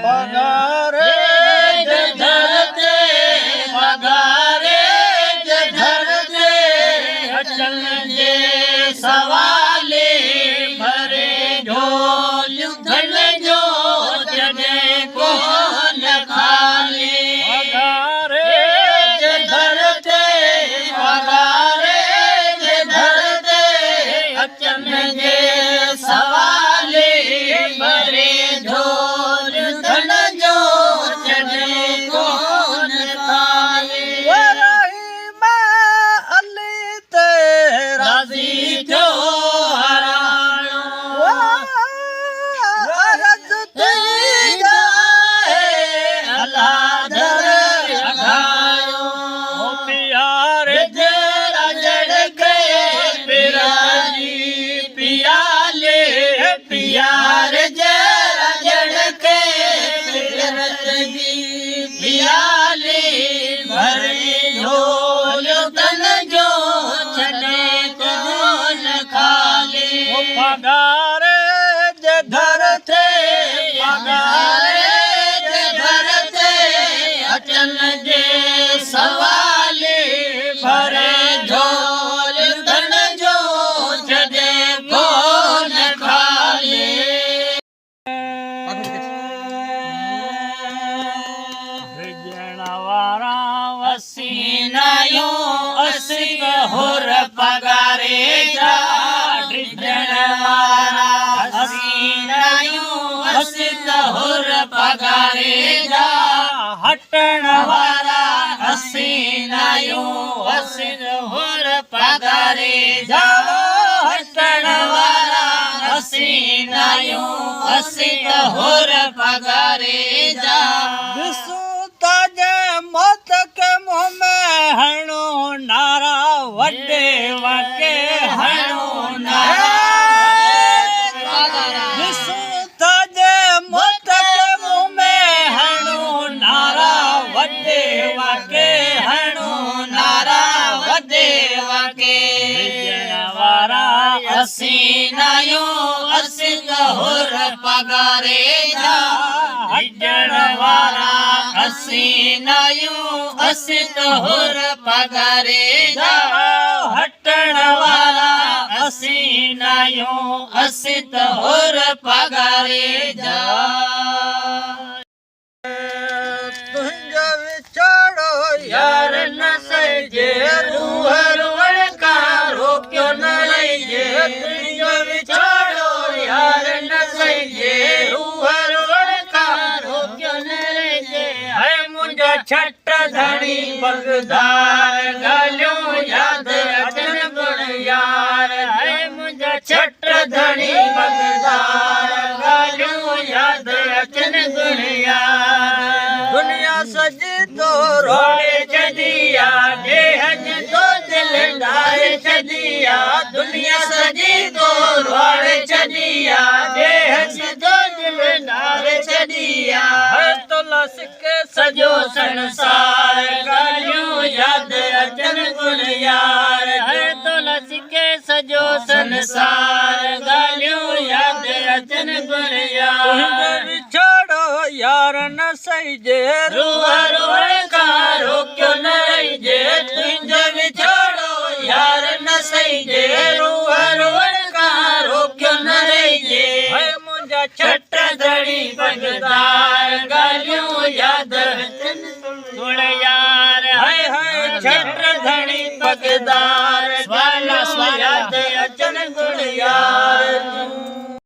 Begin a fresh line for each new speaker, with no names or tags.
पगारे धरते पगारे धरते अचल जे सवाले भरे ढोल धन जो जने को न खाले पगारे धरते पगारे धरते अचल जे सवाले भरे ढोल धन जो जने को न खाले राजी जो हराणो अरज थी जाए अल्लाह दर अघायो प्यार जरा जड़ के पिराजी पियाले प्यार जरा जड़ के पिरजी पियाले भरे ढोल तन जो चने को न खाले पगारे धरते पगारे धरते अचल जे सवाले भरे ढोल धन जो जने को न खाले वारा वसीनायो असिक होर पगारे जा वारा वसीनायो असिक होर पगारे जा हटण वारा हसीनायो असिक होर पगारे जा हटण वारा हसीनायो असिक होर पगारे जा ताजे मत के मुँह में हणो नारा वड्डे वाके हणो नारा ताजे मत के मुँह में हणो नारा वड्डे वाके हणो नारा वड्डे वाके वारा हसीनायो असिक होर पगारे जा हजण वारा हसीनायो असित होर पगारे जा हटण वारा हसीनायो असित होर पगारे जा तुंहिंजो विछोड़ो यार न सजे रूह रुअण का रोक्यो न रहिजे तुंहिंजो विछोड़ो यार न सजे रूह रुअण का रोक्यो न रहिजे है मुंहिंजा छट धणी बगदार ॻाल्हियूं यादि अचन गुण यार है मुंहिंजा छट धणी बगदार ॻाल्हियूं यादि अचन गुण यार दुनिया सजी तो रोड़े छॾिया ॾेहज तो दिल ॾारे छॾिया दुनिया सजी तो रोड़े छॾिया ॾेहज तो दिल ॾारे छॾिया तुलस के सॼो संसार ॻाल्हियूं यादि अचन गुण यार है तुलस के सॼो संसार ॻाल्हियूं यादि अचन गुण यार विछोड़ो यार न सहिजे रूह रुअण का रोक्यो न रहिजे तुंहिंजो विछोड़ो यार न सहिजे रूह रुअण का रोक्यो न रहिजे है मुंहिंजा छट धणी बगदार ॻाल्हियूं यादि अचन गुण यार है छट धणी बगदार